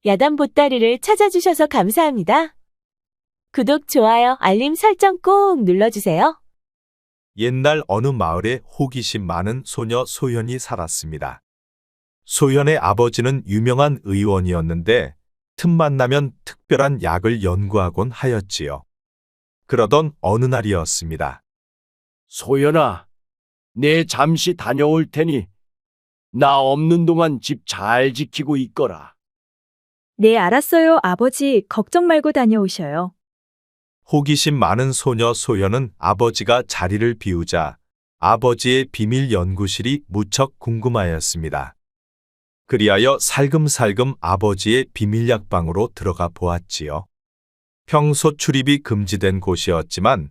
야단 보따리를 찾아주셔서 감사합니다. 구독, 좋아요, 알림 설정 꼭 눌러주세요. 옛날 어느 마을에 호기심 많은 소녀 소현이 살았습니다. 소현의 아버지는 유명한 의원이었는데 틈만 나면 특별한 약을 연구하곤 하였지요. 그러던 어느 날이었습니다. 소연아, 내 잠시 다녀올 테니 나 없는 동안 집 잘 지키고 있거라. 네, 알았어요, 아버지. 걱정 말고 다녀오셔요. 호기심 많은 소녀 소현은 아버지가 자리를 비우자 아버지의 비밀 연구실이 무척 궁금하였습니다. 그리하여 살금살금 아버지의 비밀 약방으로 들어가 보았지요. 평소 출입이 금지된 곳이었지만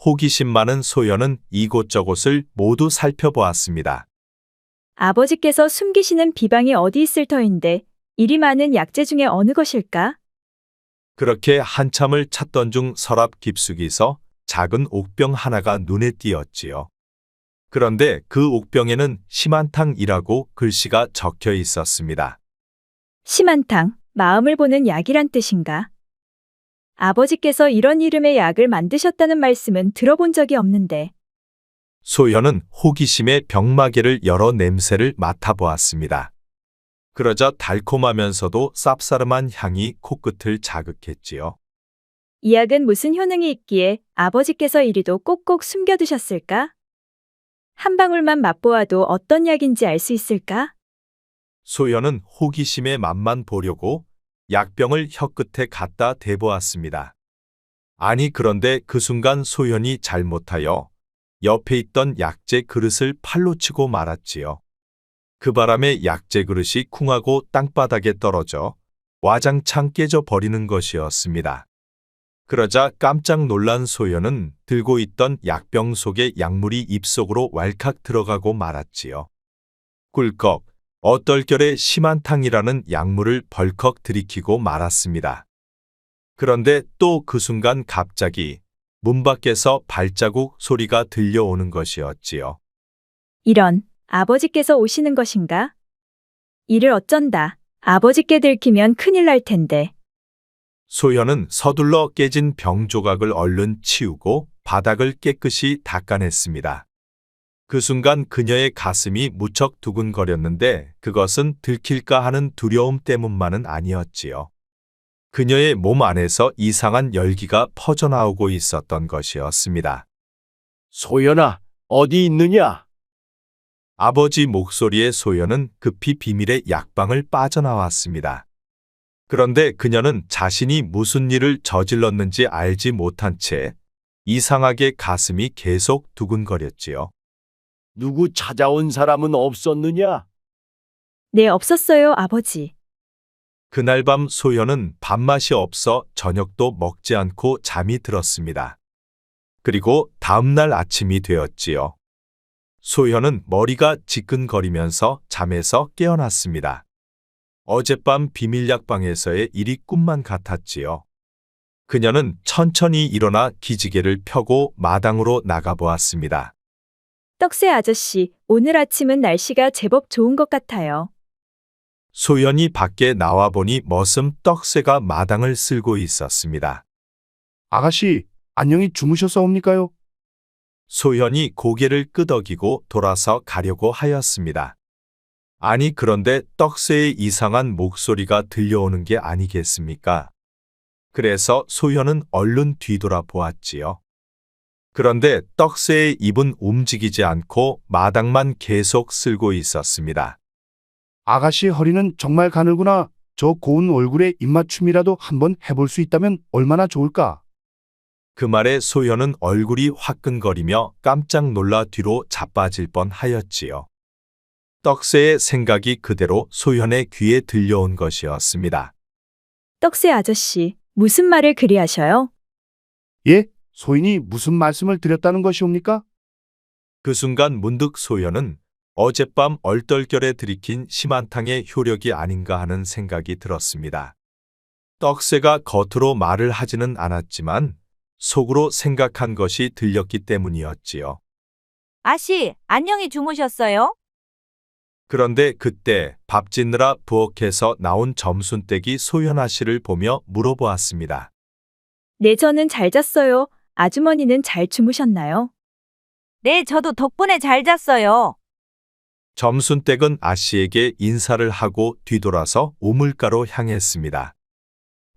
호기심 많은 소현은 이곳저곳을 모두 살펴보았습니다. 아버지께서 숨기시는 비방이 어디 있을 터인데 일이 많은 약재 중에 어느 것일까? 그렇게 한참을 찾던 중 서랍 깊숙이서 작은 옥병 하나가 눈에 띄었지요. 그런데 그 옥병에는 심한탕이라고 글씨가 적혀 있었습니다. 심한탕, 마음을 보는 약이란 뜻인가? 아버지께서 이런 이름의 약을 만드셨다는 말씀은 들어본 적이 없는데. 소현은 호기심에 병마개를 열어 냄새를 맡아보았습니다. 그러자 달콤하면서도 쌉싸름한 향이 코끝을 자극했지요. 이 약은 무슨 효능이 있기에 아버지께서 이리도 꼭꼭 숨겨두셨을까? 한 방울만 맛보아도 어떤 약인지 알 수 있을까? 소현은 호기심의 맛만 보려고 약병을 혀끝에 갖다 대보았습니다. 아니 그런데 그 순간 소현이 잘못하여 옆에 있던 약재 그릇을 팔로 치고 말았지요. 그 바람에 약재 그릇이 쿵하고 땅바닥에 떨어져 와장창 깨져 버리는 것이었습니다. 그러자 깜짝 놀란 소현은 들고 있던 약병 속의 약물이 입속으로 왈칵 들어가고 말았지요. 꿀꺽, 얼떨결에 심한탕이라는 약물을 벌컥 들이키고 말았습니다. 그런데 또 그 순간 갑자기 문 밖에서 발자국 소리가 들려오는 것이었지요. 이런, 아버지께서 오시는 것인가? 이를 어쩐다. 아버지께 들키면 큰일 날 텐데. 소현은 서둘러 깨진 병 조각을 얼른 치우고 바닥을 깨끗이 닦아냈습니다. 그 순간 그녀의 가슴이 무척 두근거렸는데 그것은 들킬까 하는 두려움 때문만은 아니었지요. 그녀의 몸 안에서 이상한 열기가 퍼져나오고 있었던 것이었습니다. 소연아, 어디 있느냐? 아버지 목소리에 소현은 급히 비밀의 약방을 빠져나왔습니다. 그런데 그녀는 자신이 무슨 일을 저질렀는지 알지 못한 채 이상하게 가슴이 계속 두근거렸지요. 누구 찾아온 사람은 없었느냐? 네, 없었어요, 아버지. 그날 밤 소현은 밥맛이 없어 저녁도 먹지 않고 잠이 들었습니다. 그리고 다음날 아침이 되었지요. 소현은 머리가 지끈거리면서 잠에서 깨어났습니다. 어젯밤 비밀약방에서의 일이 꿈만 같았지요. 그녀는 천천히 일어나 기지개를 펴고 마당으로 나가보았습니다. 떡새 아저씨, 오늘 아침은 날씨가 제법 좋은 것 같아요. 소현이 밖에 나와보니 머슴 떡새가 마당을 쓸고 있었습니다. 아가씨, 안녕히 주무셨사옵니까요? 소현이 고개를 끄덕이고 돌아서 가려고 하였습니다. 아니 그런데 떡새의 이상한 목소리가 들려오는 게 아니겠습니까? 그래서 소현은 얼른 뒤돌아 보았지요. 그런데 떡새의 입은 움직이지 않고 마당만 계속 쓸고 있었습니다. 아가씨 허리는 정말 가늘구나. 저 고운 얼굴에 입맞춤이라도 한번 해볼 수 있다면 얼마나 좋을까? 그 말에 소현은 얼굴이 화끈거리며 깜짝 놀라 뒤로 자빠질 뻔하였지요. 떡새의 생각이 그대로 소현의 귀에 들려온 것이었습니다. 떡새 아저씨, 무슨 말을 그리 하셔요? 예? 소인이 무슨 말씀을 드렸다는 것이옵니까? 그 순간 문득 소현은 어젯밤 얼떨결에 들이킨 심한탕의 효력이 아닌가 하는 생각이 들었습니다. 떡새가 겉으로 말을 하지는 않았지만 속으로 생각한 것이 들렸기 때문이었지요. 아씨, 안녕히 주무셨어요? 그런데 그때 밥 짓느라 부엌에서 나온 점순댁이 소연아 씨를 보며 물어보았습니다. 네, 저는 잘 잤어요. 아주머니는 잘 주무셨나요? 네, 저도 덕분에 잘 잤어요. 점순댁은 아씨에게 인사를 하고 뒤돌아서 우물가로 향했습니다.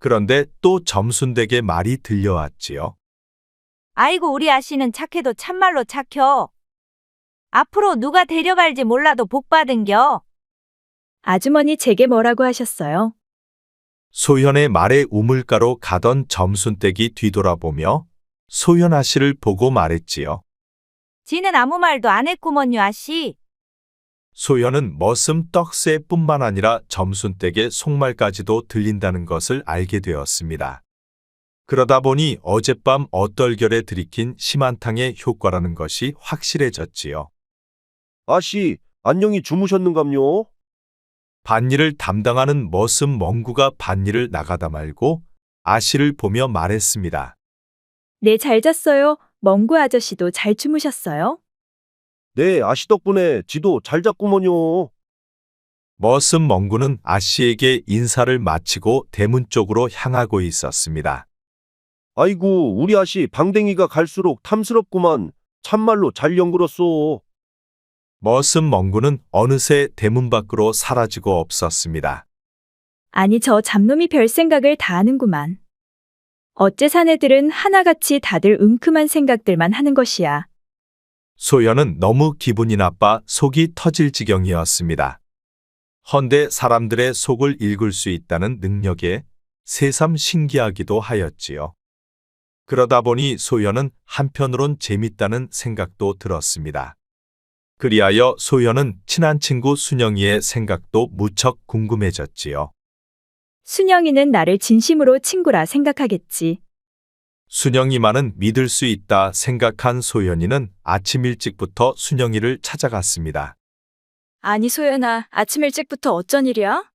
그런데 또 점순댁의 말이 들려왔지요. 아이고, 우리 아씨는 착해도 참말로 착혀. 앞으로 누가 데려갈지 몰라도 복 받은겨. 아주머니 제게 뭐라고 하셨어요? 소연의 말에 우물가로 가던 점순댁이 뒤돌아보며 소연아 씨를 보고 말했지요. 지는 아무 말도 안 했구먼요, 아씨. 소연은 머슴 떡새뿐만 아니라 점순댁의 속말까지도 들린다는 것을 알게 되었습니다. 그러다 보니 어젯밤 엇떨결에 들이킨 심한탕의 효과라는 것이 확실해졌지요. 아씨, 안녕히 주무셨는감요? 밭일을 담당하는 머슴 멍구가 밭일을 나가다 말고 아씨를 보며 말했습니다. 네, 잘 잤어요. 멍구 아저씨도 잘 주무셨어요? 네, 아씨 덕분에 지도 잘 잤구먼요. 머슴 멍구는 아씨에게 인사를 마치고 대문 쪽으로 향하고 있었습니다. 아이고, 우리 아씨 방댕이가 갈수록 탐스럽구만. 참말로 잘 연구렀소. 머슴 멍구는 어느새 대문 밖으로 사라지고 없었습니다. 아니, 저 잡놈이 별 생각을 다 하는구만. 어째 사내들은 하나같이 다들 은큼한 생각들만 하는 것이야. 소연은 너무 기분이 나빠 속이 터질 지경이었습니다. 헌데 사람들의 속을 읽을 수 있다는 능력에 새삼 신기하기도 하였지요. 그러다 보니 소연은 한편으론 재밌다는 생각도 들었습니다. 그리하여 소연은 친한 친구 순영이의 생각도 무척 궁금해졌지요. 순영이는 나를 진심으로 친구라 생각하겠지. 순영이만은 믿을 수 있다 생각한 소연이는 아침 일찍부터 순영이를 찾아갔습니다. 아니, 소연아, 아침 일찍부터 어쩐 일이야?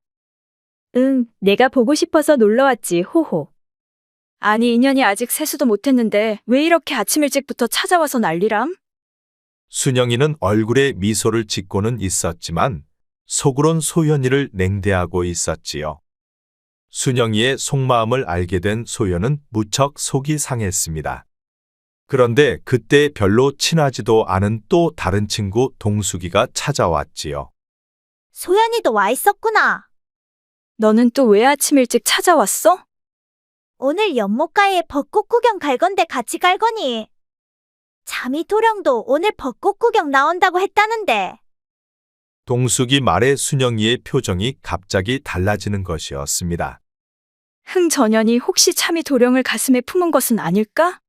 응, 내가 보고 싶어서 놀러왔지, 호호. 아니, 인연이 아직 세수도 못했는데 왜 이렇게 아침 일찍부터 찾아와서 난리람? 순영이는 얼굴에 미소를 짓고는 있었지만 속으론 소연이를 냉대하고 있었지요. 순영이의 속마음을 알게 된 소연은 무척 속이 상했습니다. 그런데 그때 별로 친하지도 않은 또 다른 친구 동숙이가 찾아왔지요. 소연이도 와 있었구나. 너는 또 왜 아침 일찍 찾아왔어? 오늘 연못가에 벚꽃 구경 갈 건데 같이 갈 거니? 자미 도령도 오늘 벚꽃 구경 나온다고 했다는데. 동숙이 말에 순영이의 표정이 갑자기 달라지는 것이었습니다. 흥전연이 혹시 참이 도령을 가슴에 품은 것은 아닐까?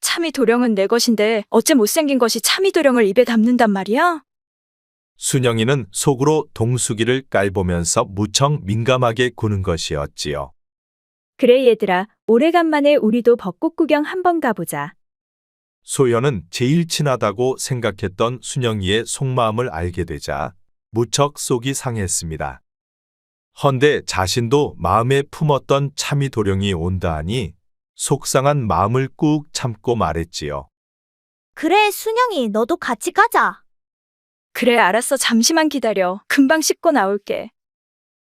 참이 도령은 내 것인데 어째 못생긴 것이 참이 도령을 입에 담는단 말이야? 순영이는 속으로 동숙이를 깔보면서 무척 민감하게 구는 것이었지요. 그래 얘들아, 오래간만에 우리도 벚꽃 구경 한번 가보자. 소연은 제일 친하다고 생각했던 순영이의 속마음을 알게 되자 무척 속이 상했습니다. 헌데 자신도 마음에 품었던 참이 도령이 온다 하니 속상한 마음을 꾹 참고 말했지요. 그래, 순영이 너도 같이 가자. 그래, 알았어. 잠시만 기다려. 금방 씻고 나올게.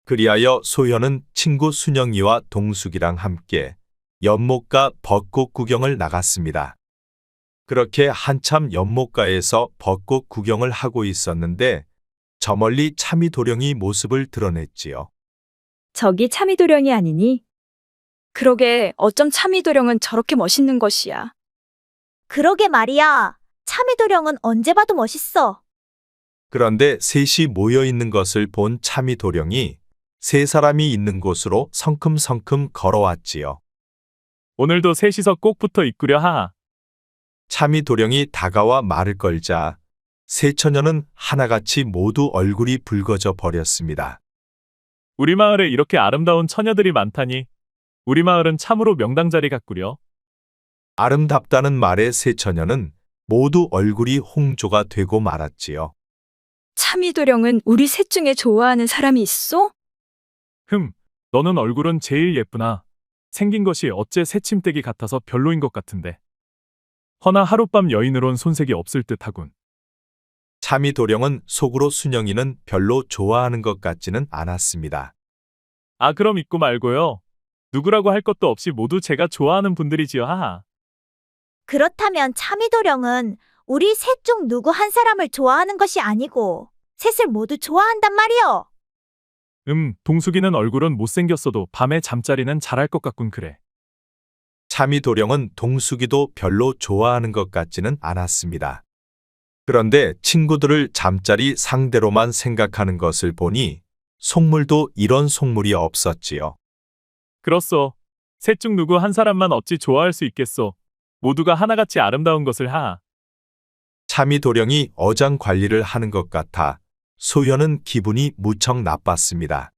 그리하여 소연은 친구 순영이와 동숙이랑 함께 연못가 벚꽃 구경을 나갔습니다. 그렇게 한참 연못가에서 벚꽃 구경을 하고 있었는데 저 멀리 참이 도령이 모습을 드러냈지요. 저기 참이 도령이 아니니? 그러게, 어쩜 참이 도령은 저렇게 멋있는 것이야. 그러게 말이야. 참이 도령은 언제 봐도 멋있어. 그런데 셋이 모여 있는 것을 본 참이 도령이 세 사람이 있는 곳으로 성큼성큼 걸어왔지요. 오늘도 셋이서 꼭 붙어 있구려 하. 참이 도령이 다가와 말을 걸자 세 처녀는 하나같이 모두 얼굴이 붉어져 버렸습니다. 우리 마을에 이렇게 아름다운 처녀들이 많다니. 우리 마을은 참으로 명당자리 같구려. 아름답다는 말에 세 처녀는 모두 얼굴이 홍조가 되고 말았지요. 참이 도령은 우리 셋 중에 좋아하는 사람이 있어? 너는 얼굴은 제일 예쁘나. 생긴 것이 어째 새침대기 같아서 별로인 것 같은데. 허나 하룻밤 여인으론 손색이 없을 듯하군. 차미도령은 속으로 순영이는 별로 좋아하는 것 같지는 않았습니다. 아, 그럼 잊고 말고요. 누구라고 할 것도 없이 모두 제가 좋아하는 분들이지요, 하하. 그렇다면 차미도령은 우리 셋 중 누구 한 사람을 좋아하는 것이 아니고 셋을 모두 좋아한단 말이요. 동숙이는 얼굴은 못생겼어도 밤에 잠자리는 잘할 것 같군 그래. 차미도령은 동숙이도 별로 좋아하는 것 같지는 않았습니다. 그런데 친구들을 잠자리 상대로만 생각하는 것을 보니 속물도 이런 속물이 없었지요. 그렇소. 셋 중 누구 한 사람만 어찌 좋아할 수 있겠소. 모두가 하나같이 아름다운 것을 하하. 차미도령이 어장 관리를 하는 것 같아 소연은 기분이 무척 나빴습니다.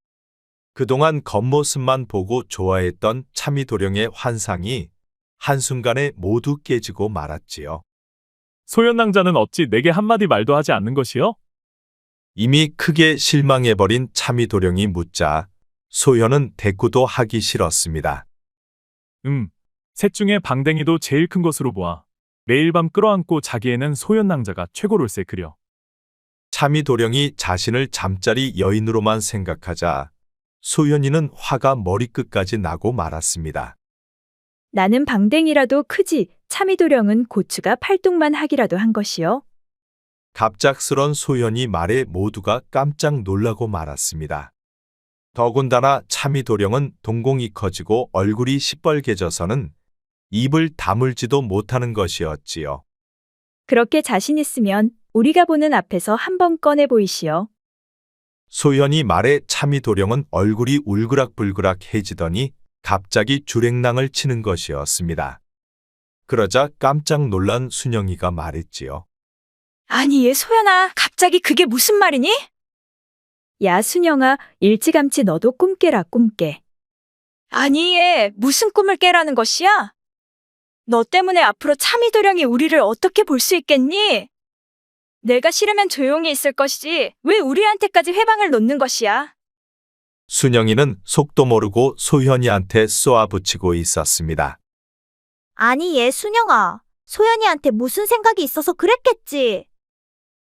그동안 겉모습만 보고 좋아했던 차미도령의 환상이 한순간에 모두 깨지고 말았지요. 소연낭자는 어찌 내게 한마디 말도 하지 않는 것이요? 이미 크게 실망해버린 차미도령이 묻자 소연은 대꾸도 하기 싫었습니다. 셋 중에 방댕이도 제일 큰 것으로 보아. 매일 밤 끌어안고 자기에는 소연낭자가 최고롤세 그려. 차미도령이 자신을 잠자리 여인으로만 생각하자 소연이는 화가 머리끝까지 나고 말았습니다. 나는 방댕이라도 크지 차미도령은 고추가 팔뚝만 하기라도 한 것이요. 갑작스런 소연이 말에 모두가 깜짝 놀라고 말았습니다. 더군다나 차미도령은 동공이 커지고 얼굴이 시뻘개져서는 입을 다물지도 못하는 것이었지요. 그렇게 자신 있으면 우리가 보는 앞에서 한번 꺼내 보이시오. 소연이 말에 차미도령은 얼굴이 울그락불그락해지더니 갑자기 주랭랑을 치는 것이었습니다. 그러자 깜짝 놀란 순영이가 말했지요. 아니 얘 소연아 갑자기 그게 무슨 말이니? 야 순영아 일찌감치 너도 꿈 깨라 꿈 깨. 아니 얘 무슨 꿈을 깨라는 것이야? 너 때문에 앞으로 차미도령이 우리를 어떻게 볼 수 있겠니? 내가 싫으면 조용히 있을 것이지 왜 우리한테까지 회방을 놓는 것이야? 순영이는 속도 모르고 소연이한테 쏘아붙이고 있었습니다. 아니 얘 순영아, 소연이한테 무슨 생각이 있어서 그랬겠지.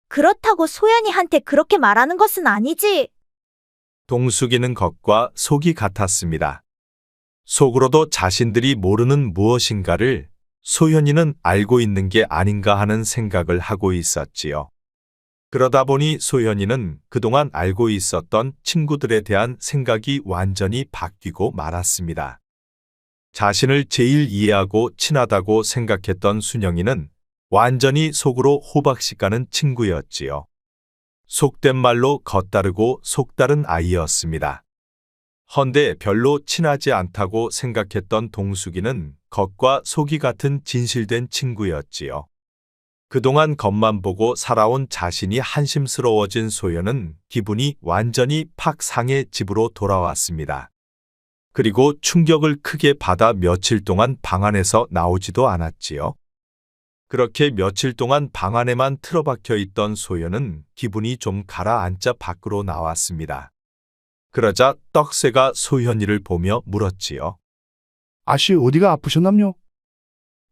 그렇다고 소연이한테 그렇게 말하는 것은 아니지. 동숙이는 겉과 속이 같았습니다. 속으로도 자신들이 모르는 무엇인가를 소연이는 알고 있는 게 아닌가 하는 생각을 하고 있었지요. 그러다 보니 소연이는 그동안 알고 있었던 친구들에 대한 생각이 완전히 바뀌고 말았습니다. 자신을 제일 이해하고 친하다고 생각했던 순영이는 완전히 속으로 호박씨 가는 친구였지요. 속된 말로 겉다르고 속다른 아이였습니다. 헌데 별로 친하지 않다고 생각했던 동숙이는 겉과 속이 같은 진실된 친구였지요. 그동안 겉만 보고 살아온 자신이 한심스러워진 소연은 기분이 완전히 팍 상해 집으로 돌아왔습니다. 그리고 충격을 크게 받아 며칠 동안 방 안에서 나오지도 않았지요. 그렇게 며칠 동안 방 안에만 틀어박혀 있던 소연은 기분이 좀 가라앉자 밖으로 나왔습니다. 그러자 떡새가 소연이를 보며 물었지요. 아씨 어디가 아프셨남요?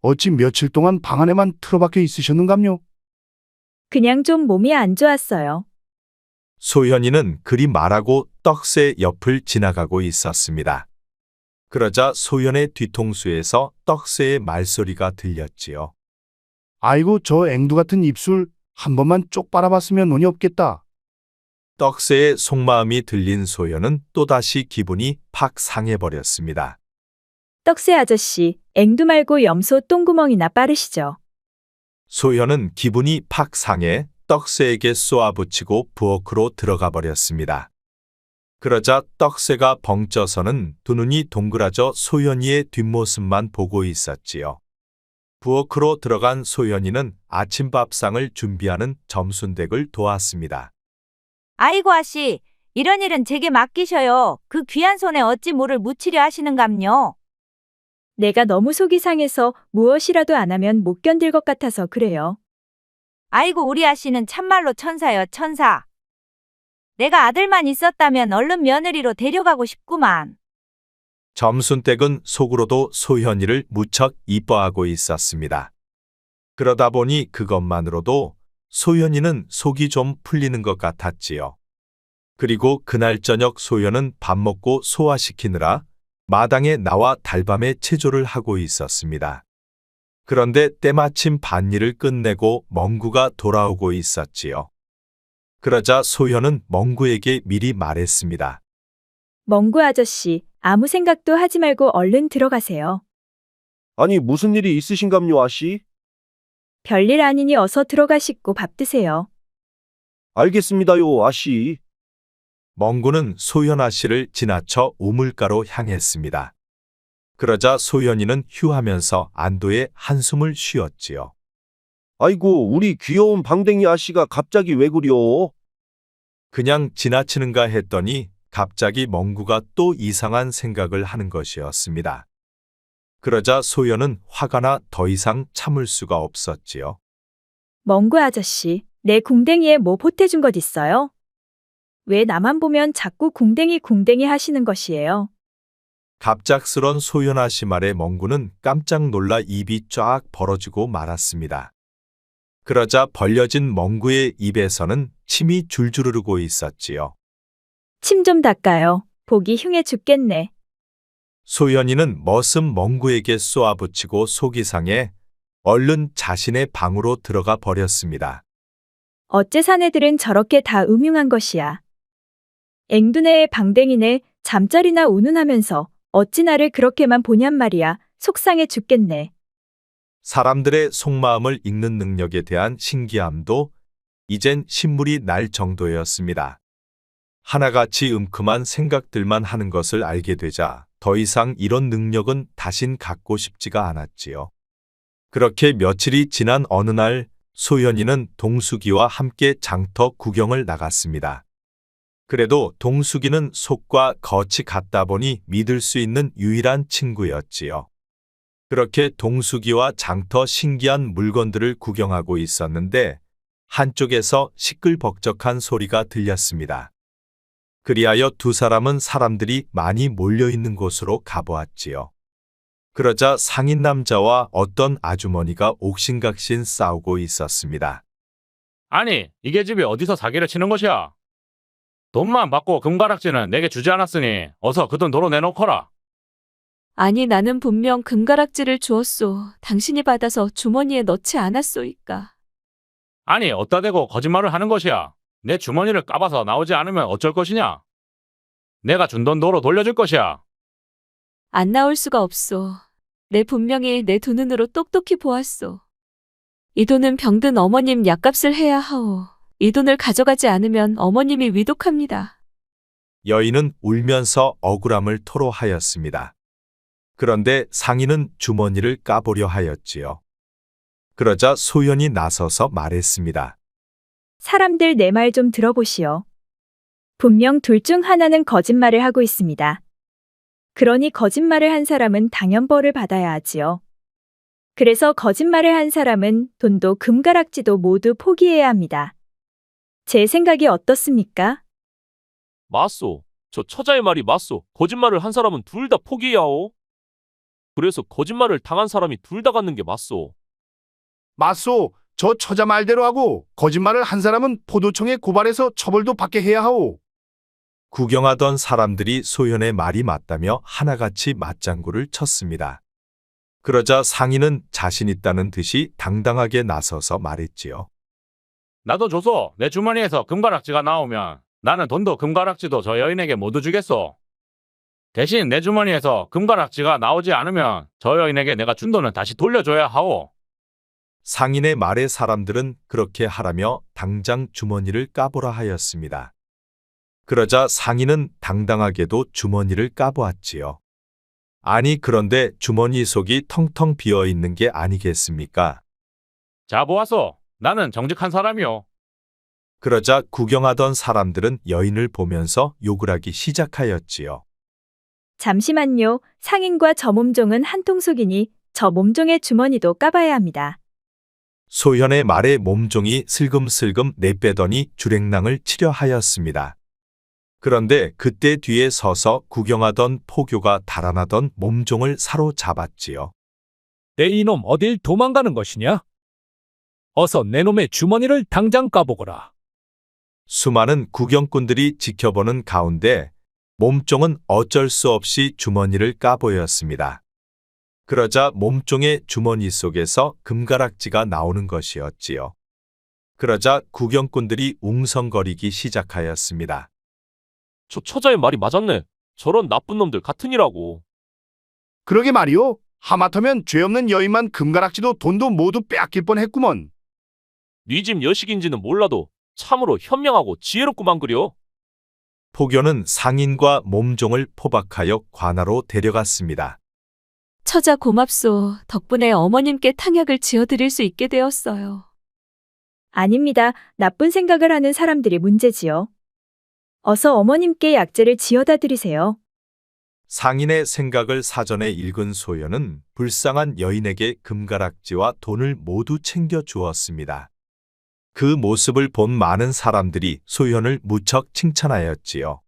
어찌 며칠 동안 방 안에만 틀어박혀 있으셨는감요? 그냥 좀 몸이 안 좋았어요. 소연이는 그리 말하고 떡새 옆을 지나가고 있었습니다. 그러자 소연의 뒤통수에서 떡새의 말소리가 들렸지요. 아이고 저 앵두 같은 입술 한 번만 쪽 빨아봤으면 운이 없겠다. 떡새의 속마음이 들린 소연은 또다시 기분이 팍 상해버렸습니다. 떡새 아저씨, 앵두 말고 염소 똥구멍이나 빠르시죠. 소연은 기분이 팍 상해 떡새에게 쏘아붙이고 부엌으로 들어가 버렸습니다. 그러자 떡새가 벙쪄서는 두 눈이 동그라져 소연이의 뒷모습만 보고 있었지요. 부엌으로 들어간 소연이는 아침밥상을 준비하는 점순댁을 도왔습니다. 아이고 아씨, 이런 일은 제게 맡기셔요. 그 귀한 손에 어찌 물을 묻히려 하시는감요. 내가 너무 속이 상해서 무엇이라도 안 하면 못 견딜 것 같아서 그래요. 아이고 우리 아씨는 참말로 천사여 천사. 내가 아들만 있었다면 얼른 며느리로 데려가고 싶구만. 점순댁은 속으로도 소연이를 무척 이뻐하고 있었습니다. 그러다 보니 그것만으로도 소연이는 속이 좀 풀리는 것 같았지요. 그리고 그날 저녁 소연은 밥 먹고 소화시키느라 마당에 나와 달밤에 체조를 하고 있었습니다. 그런데 때마침 밭일을 끝내고 멍구가 돌아오고 있었지요. 그러자 소연은 멍구에게 미리 말했습니다. 멍구 아저씨, 아무 생각도 하지 말고 얼른 들어가세요. 아니, 무슨 일이 있으신감요, 아씨? 별일 아니니 어서 들어가시고 밥 드세요. 알겠습니다요, 아씨. 멍구는 소연아 씨를 지나쳐 우물가로 향했습니다. 그러자 소연이는 휴하면서 안도의 한숨을 쉬었지요. 아이고, 우리 귀여운 방댕이 아씨가 갑자기 왜 그려? 그냥 지나치는가 했더니 갑자기 멍구가 또 이상한 생각을 하는 것이었습니다. 그러자 소연은 화가 나 더 이상 참을 수가 없었지요. 멍구 아저씨, 내 궁뎅이에 뭐 보태준 것 있어요? 왜 나만 보면 자꾸 궁뎅이 하시는 것이에요? 갑작스런 소연아 씨 말에 멍구는 깜짝 놀라 입이 쫙 벌어지고 말았습니다. 그러자 벌려진 멍구의 입에서는 침이 줄줄 흐르고 있었지요. 침 좀 닦아요. 보기 흉해 죽겠네. 소연이는 머슴 멍구에게 쏘아붙이고 속이 상해 얼른 자신의 방으로 들어가 버렸습니다. 어째 사내들은 저렇게 다 음흉한 것이야. 앵두네의 방댕이네, 잠자리나 운운하면서 어찌 나를 그렇게만 보냔 말이야. 속상해 죽겠네. 사람들의 속마음을 읽는 능력에 대한 신기함도 이젠 신물이 날 정도였습니다. 하나같이 음큼한 생각들만 하는 것을 알게 되자 더 이상 이런 능력은 다신 갖고 싶지가 않았지요. 그렇게 며칠이 지난 어느 날 소연이는 동숙이와 함께 장터 구경을 나갔습니다. 그래도 동숙이는 속과 겉이 같다 보니 믿을 수 있는 유일한 친구였지요. 그렇게 동숙이와 장터 신기한 물건들을 구경하고 있었는데 한쪽에서 시끌벅적한 소리가 들렸습니다. 그리하여 두 사람은 사람들이 많이 몰려있는 곳으로 가보았지요. 그러자 상인 남자와 어떤 아주머니가 옥신각신 싸우고 있었습니다. 아니, 이게 집이 어디서 사기를 치는 것이야? 돈만 받고 금가락지는 내게 주지 않았으니 어서 그 돈 도로 내놓거라. 아니, 나는 분명 금가락지를 주었소. 당신이 받아서 주머니에 넣지 않았소이까. 아니, 어디다 대고 거짓말을 하는 것이야. 내 주머니를 까봐서 나오지 않으면 어쩔 것이냐? 내가 준 돈 도로 돌려줄 것이야. 안 나올 수가 없소. 내 분명히 내 두 눈으로 똑똑히 보았소. 이 돈은 병든 어머님 약값을 해야 하오. 이 돈을 가져가지 않으면 어머님이 위독합니다. 여인은 울면서 억울함을 토로하였습니다. 그런데 상인은 주머니를 까보려 하였지요. 그러자 소연이 나서서 말했습니다. 사람들 내 말 좀 들어보시오. 분명 둘 중 하나는 거짓말을 하고 있습니다. 그러니 거짓말을 한 사람은 당연 벌을 받아야 하지요. 그래서 거짓말을 한 사람은 돈도 금가락지도 모두 포기해야 합니다. 제 생각이 어떻습니까? 맞소. 저 처자의 말이 맞소. 거짓말을 한 사람은 둘 다 포기해야 하오. 그래서 거짓말을 당한 사람이 둘 다 갖는 게 맞소. 맞소. 저 처자 말대로 하고 거짓말을 한 사람은 포도청에 고발해서 처벌도 받게 해야 하오. 구경하던 사람들이 소연의 말이 맞다며 하나같이 맞장구를 쳤습니다. 그러자 상인은 자신 있다는 듯이 당당하게 나서서 말했지요. 나도 줘서 내 주머니에서 금가락지가 나오면 나는 돈도 금가락지도 저 여인에게 모두 주겠소. 대신 내 주머니에서 금가락지가 나오지 않으면 저 여인에게 내가 준 돈은 다시 돌려줘야 하오. 상인의 말에 사람들은 그렇게 하라며 당장 주머니를 까보라 하였습니다. 그러자 상인은 당당하게도 주머니를 까보았지요. 아니, 그런데 주머니 속이 텅텅 비어 있는 게 아니겠습니까? 자, 보았소. 나는 정직한 사람이오. 그러자 구경하던 사람들은 여인을 보면서 욕을 하기 시작하였지요. 잠시만요. 상인과 저 몸종은 한 통속이니 저 몸종의 주머니도 까봐야 합니다. 소현의 말에 몸종이 슬금슬금 내빼더니 주랭랑을 치려 하였습니다. 그런데 그때 뒤에 서서 구경하던 포교가 달아나던 몸종을 사로잡았지요. 내 이놈 어딜 도망가는 것이냐? 어서 내 놈의 주머니를 당장 까보거라. 수많은 구경꾼들이 지켜보는 가운데 몸종은 어쩔 수 없이 주머니를 까보였습니다. 그러자 몸종의 주머니 속에서 금가락지가 나오는 것이었지요. 그러자 구경꾼들이 웅성거리기 시작하였습니다. 저 처자의 말이 맞았네. 저런 나쁜 놈들 같으니라고. 그러게 말이오. 하마터면 죄 없는 여인만 금가락지도 돈도 모두 빼앗길 뻔했구먼. 네 집 여식인지는 몰라도 참으로 현명하고 지혜롭구만 그려. 포교는 상인과 몸종을 포박하여 관하로 데려갔습니다. 처자 고맙소. 덕분에 어머님께 탕약을 지어드릴 수 있게 되었어요. 아닙니다. 나쁜 생각을 하는 사람들이 문제지요. 어서 어머님께 약재를 지어다 드리세요. 상인의 생각을 사전에 읽은 소연은 불쌍한 여인에게 금가락지와 돈을 모두 챙겨 주었습니다. 그 모습을 본 많은 사람들이 소연을 무척 칭찬하였지요.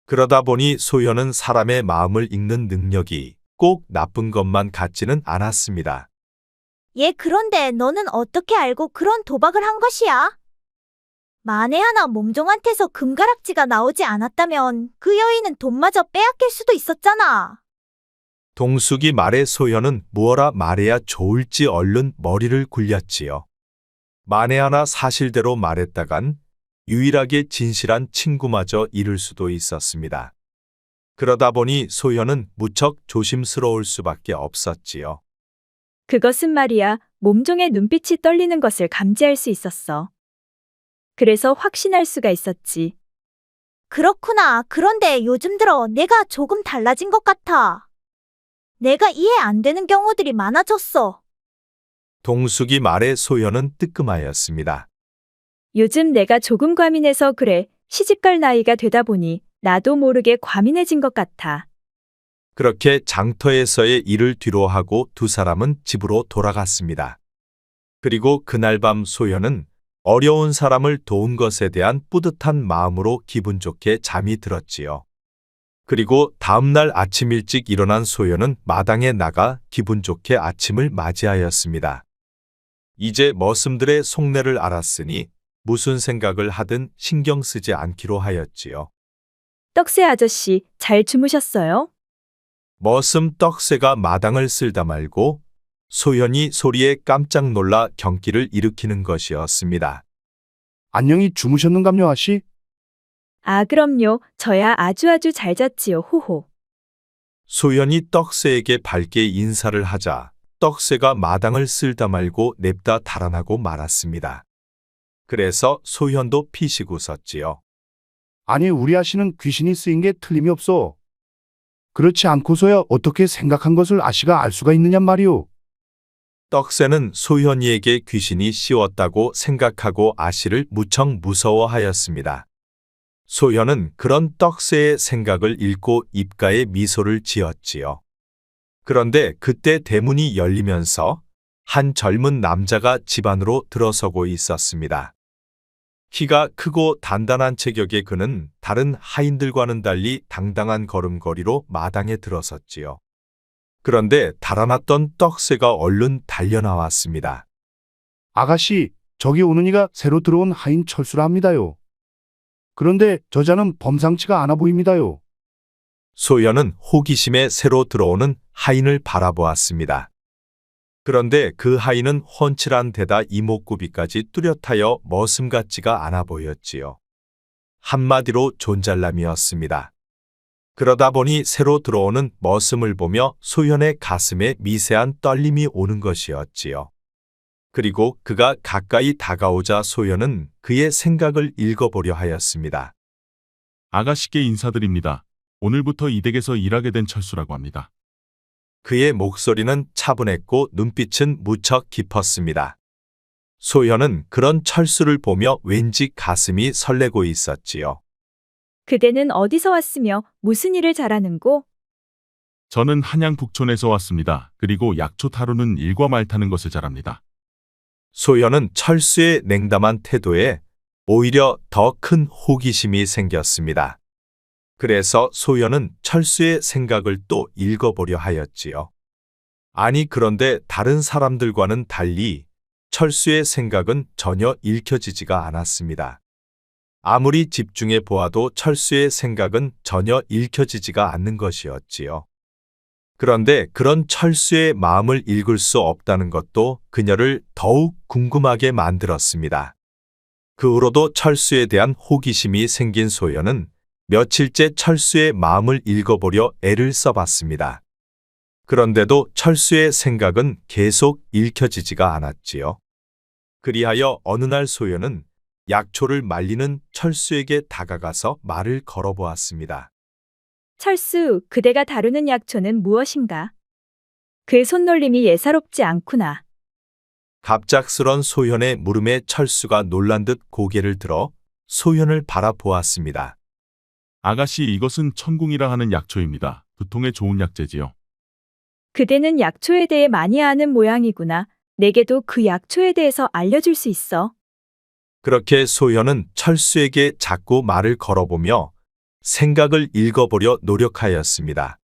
그러다 보니 소연은 사람의 마음을 읽는 능력이 꼭 나쁜 것만 같지는 않았습니다. 얘 그런데 너는 어떻게 알고 그런 도박을 한 것이야? 만에 하나 몸종한테서 금가락지가 나오지 않았다면 그 여인은 돈마저 빼앗길 수도 있었잖아. 동숙이 말에 소연은 무엇라 말해야 좋을지 얼른 머리를 굴렸지요. 만에 하나 사실대로 말했다간 유일하게 진실한 친구마저 잃을 수도 있었습니다. 그러다 보니 소연은 무척 조심스러울 수밖에 없었지요. 그것은 말이야, 몸종의 눈빛이 떨리는 것을 감지할 수 있었어. 그래서 확신할 수가 있었지. 그렇구나. 그런데 요즘 들어 내가 조금 달라진 것 같아. 내가 이해 안 되는 경우들이 많아졌어. 동숙이 말에 소연은 뜨끔하였습니다. 요즘 내가 조금 과민해서 그래. 시집갈 나이가 되다 보니 나도 모르게 과민해진 것 같아. 그렇게 장터에서의 일을 뒤로하고 두 사람은 집으로 돌아갔습니다. 그리고 그날 밤 소연은 어려운 사람을 도운 것에 대한 뿌듯한 마음으로 기분 좋게 잠이 들었지요. 그리고 다음날 아침 일찍 일어난 소연은 마당에 나가 기분 좋게 아침을 맞이하였습니다. 이제 머슴들의 속내를 알았으니 무슨 생각을 하든 신경 쓰지 않기로 하였지요. 떡새 아저씨, 잘 주무셨어요? 머슴 떡새가 마당을 쓸다 말고 소연이 소리에 깜짝 놀라 경기를 일으키는 것이었습니다. 안녕히 주무셨는감요, 아씨? 아, 그럼요. 저야 아주 잘 잤지요, 호호. 소연이 떡새에게 밝게 인사를 하자 떡새가 마당을 쓸다 말고 냅다 달아나고 말았습니다. 그래서 소연도 피식 웃었지요. 아니, 우리 아씨는 귀신이 쓰인 게 틀림이 없어. 그렇지 않고서야 어떻게 생각한 것을 아씨가 알 수가 있느냔 말이오. 떡새는 소연이에게 귀신이 씌웠다고 생각하고 아씨를 무척 무서워하였습니다. 소연은 그런 떡새의 생각을 읽고 입가에 미소를 지었지요. 그런데 그때 대문이 열리면서 한 젊은 남자가 집 안으로 들어서고 있었습니다. 키가 크고 단단한 체격의 그는 다른 하인들과는 달리 당당한 걸음걸이로 마당에 들어섰지요. 그런데 달아났던 떡새가 얼른 달려나왔습니다. 아가씨, 저기 오는 이가 새로 들어온 하인 철수라 합니다요. 그런데 저자는 범상치가 않아 보입니다요. 소연은 호기심에 새로 들어오는 하인을 바라보았습니다. 그런데 그 하인은 훤칠한 데다 이목구비까지 뚜렷하여 머슴 같지가 않아 보였지요. 한마디로 존잘남이었습니다. 그러다 보니 새로 들어오는 머슴을 보며 소연의 가슴에 미세한 떨림이 오는 것이었지요. 그리고 그가 가까이 다가오자 소연은 그의 생각을 읽어보려 하였습니다. 아가씨께 인사드립니다. 오늘부터 이 댁에서 일하게 된 철수라고 합니다. 그의 목소리는 차분했고 눈빛은 무척 깊었습니다. 소연은 그런 철수를 보며 왠지 가슴이 설레고 있었지요. 그대는 어디서 왔으며 무슨 일을 잘하는고? 저는 한양 북촌에서 왔습니다. 그리고 약초 타로는 일과 말 타는 것을 잘합니다. 소연은 철수의 냉담한 태도에 오히려 더 큰 호기심이 생겼습니다. 그래서 소연은 철수의 생각을 또 읽어보려 하였지요. 아니, 그런데 다른 사람들과는 달리 철수의 생각은 전혀 읽혀지지가 않았습니다. 아무리 집중해 보아도 철수의 생각은 전혀 읽혀지지가 않는 것이었지요. 그런데 그런 철수의 마음을 읽을 수 없다는 것도 그녀를 더욱 궁금하게 만들었습니다. 그 후로도 철수에 대한 호기심이 생긴 소연은 며칠째 철수의 마음을 읽어보려 애를 써봤습니다. 그런데도 철수의 생각은 계속 읽혀지지가 않았지요. 그리하여 어느 날 소연은 약초를 말리는 철수에게 다가가서 말을 걸어보았습니다. 철수, 그대가 다루는 약초는 무엇인가? 그 손놀림이 예사롭지 않구나. 갑작스런 소현의 물음에 철수가 놀란 듯 고개를 들어 소현을 바라보았습니다. 아가씨, 이것은 천궁이라 하는 약초입니다. 두통에 좋은 약재지요. 그대는 약초에 대해 많이 아는 모양이구나. 내게도 그 약초에 대해서 알려줄 수 있어. 그렇게 소현은 철수에게 자꾸 말을 걸어보며 생각을 읽어보려 노력하였습니다.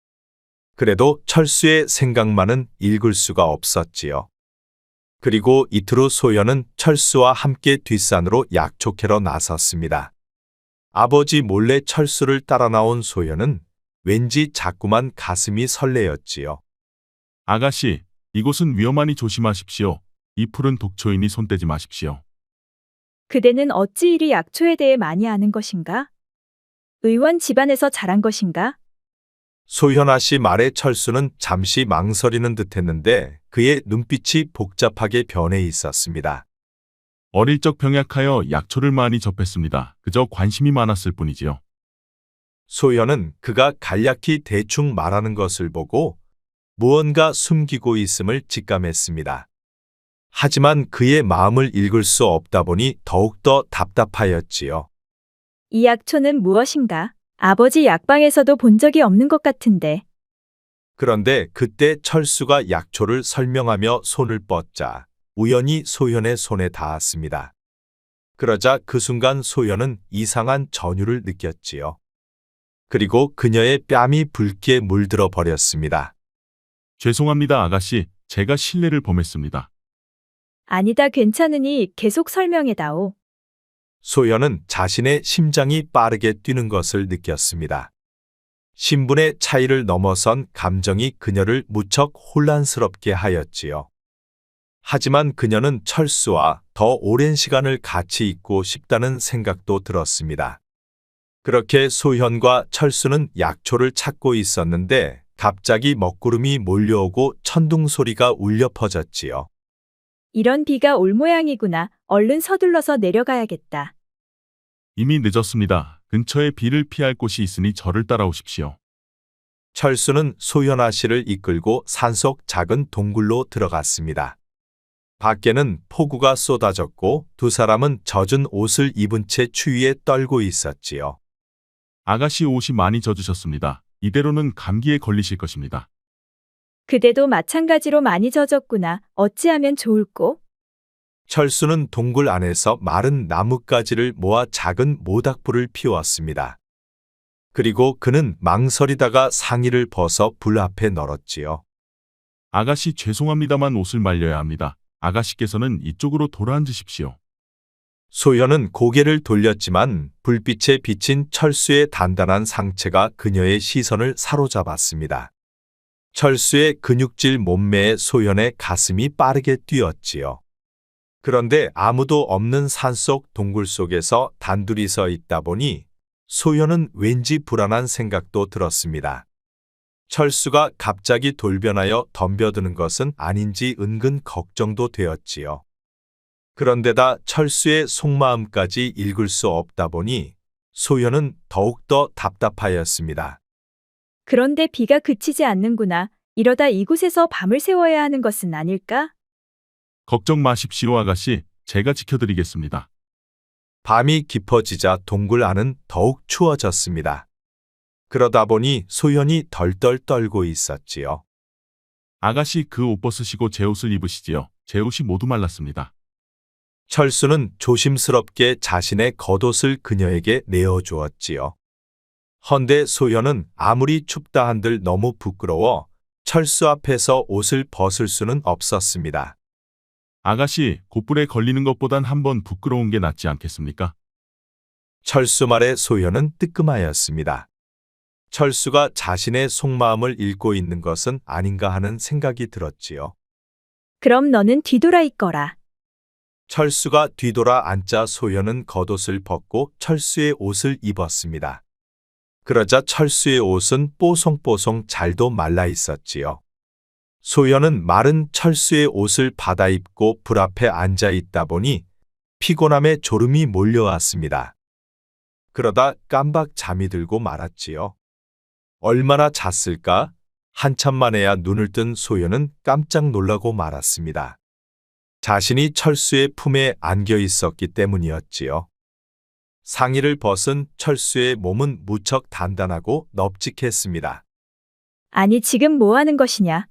그래도 철수의 생각만은 읽을 수가 없었지요. 그리고 이틀 후 소현은 철수와 함께 뒷산으로 약초 캐러 나섰습니다. 아버지 몰래 철수를 따라 나온 소현은 왠지 자꾸만 가슴이 설레었지요. 아가씨, 이곳은 위험하니 조심하십시오. 이 풀은 독초이니 손대지 마십시오. 그대는 어찌 이리 약초에 대해 많이 아는 것인가? 의원 집안에서 자란 것인가? 소현아 씨 말에 철수는 잠시 망설이는 듯했는데 그의 눈빛이 복잡하게 변해 있었습니다. 어릴 적 병약하여 약초를 많이 접했습니다. 그저 관심이 많았을 뿐이지요. 소현은 그가 간략히 대충 말하는 것을 보고 무언가 숨기고 있음을 직감했습니다. 하지만 그의 마음을 읽을 수 없다 보니 더욱더 답답하였지요. 이 약초는 무엇인가? 아버지 약방에서도 본 적이 없는 것 같은데. 그런데 그때 철수가 약초를 설명하며 손을 뻗자 우연히 소현의 손에 닿았습니다. 그러자 그 순간 소현은 이상한 전율을 느꼈지요. 그리고 그녀의 뺨이 붉게 물들어 버렸습니다. 죄송합니다, 아가씨. 제가 실례를 범했습니다. 아니다, 괜찮으니 계속 설명해다오. 소현은 자신의 심장이 빠르게 뛰는 것을 느꼈습니다. 신분의 차이를 넘어선 감정이 그녀를 무척 혼란스럽게 하였지요. 하지만 그녀는 철수와 더 오랜 시간을 같이 있고 싶다는 생각도 들었습니다. 그렇게 소현과 철수는 약초를 찾고 있었는데 갑자기 먹구름이 몰려오고 천둥 소리가 울려 퍼졌지요. 이런 비가 올 모양이구나. 얼른 서둘러서 내려가야겠다. 이미 늦었습니다. 근처에 비를 피할 곳이 있으니 저를 따라오십시오. 철수는 소현아 씨를 이끌고 산속 작은 동굴로 들어갔습니다. 밖에는 폭우가 쏟아졌고 두 사람은 젖은 옷을 입은 채 추위에 떨고 있었지요. 아가씨, 옷이 많이 젖으셨습니다. 이대로는 감기에 걸리실 것입니다. 그대도 마찬가지로 많이 젖었구나. 어찌하면 좋을꼬? 철수는 동굴 안에서 마른 나뭇가지를 모아 작은 모닥불을 피웠습니다. 그리고 그는 망설이다가 상의를 벗어 불 앞에 널었지요. 아가씨, 죄송합니다만 옷을 말려야 합니다. 아가씨께서는 이쪽으로 돌아앉으십시오. 소현은 고개를 돌렸지만 불빛에 비친 철수의 단단한 상체가 그녀의 시선을 사로잡았습니다. 철수의 근육질 몸매에 소현의 가슴이 빠르게 뛰었지요. 그런데 아무도 없는 산속 동굴 속에서 단둘이 서 있다 보니 소현은 왠지 불안한 생각도 들었습니다. 철수가 갑자기 돌변하여 덤벼드는 것은 아닌지 은근 걱정도 되었지요. 그런데다 철수의 속마음까지 읽을 수 없다 보니 소현은 더욱더 답답하였습니다. 그런데 비가 그치지 않는구나. 이러다 이곳에서 밤을 새워야 하는 것은 아닐까? 걱정 마십시오, 아가씨. 제가 지켜드리겠습니다. 밤이 깊어지자 동굴 안은 더욱 추워졌습니다. 그러다 보니 소현이 덜덜 떨고 있었지요. 아가씨, 그 옷 벗으시고 제 옷을 입으시지요. 제 옷이 모두 말랐습니다. 철수는 조심스럽게 자신의 겉옷을 그녀에게 내어주었지요. 헌데 소현은 아무리 춥다 한들 너무 부끄러워 철수 앞에서 옷을 벗을 수는 없었습니다. 아가씨, 곧불에 걸리는 것보단 한번 부끄러운 게 낫지 않겠습니까? 철수 말에 소연은 뜨끔하였습니다. 철수가 자신의 속마음을 읽고 있는 것은 아닌가 하는 생각이 들었지요. 그럼 너는 뒤돌아 있거라. 철수가 뒤돌아 앉자 소연은 겉옷을 벗고 철수의 옷을 입었습니다. 그러자 철수의 옷은 뽀송뽀송 잘도 말라 있었지요. 소연은 마른 철수의 옷을 받아 입고 불 앞에 앉아 있다 보니 피곤함에 졸음이 몰려왔습니다. 그러다 깜박 잠이 들고 말았지요. 얼마나 잤을까? 한참 만에야 눈을 뜬 소연은 깜짝 놀라고 말았습니다. 자신이 철수의 품에 안겨 있었기 때문이었지요. 상의를 벗은 철수의 몸은 무척 단단하고 넙직했습니다. 아니, 지금 뭐 하는 것이냐?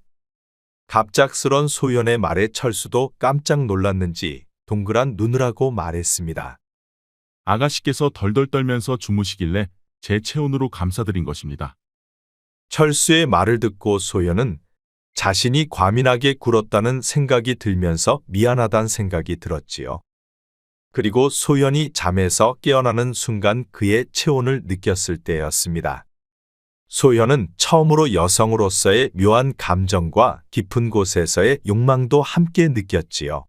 갑작스런 소연의 말에 철수도 깜짝 놀랐는지 동그란 눈을 하고 말했습니다. 아가씨께서 덜덜 떨면서 주무시길래 제 체온으로 감싸드린 것입니다. 철수의 말을 듣고 소연은 자신이 과민하게 굴었다는 생각이 들면서 미안하다는 생각이 들었지요. 그리고 소연이 잠에서 깨어나는 순간 그의 체온을 느꼈을 때였습니다. 소연은 처음으로 여성으로서의 묘한 감정과 깊은 곳에서의 욕망도 함께 느꼈지요.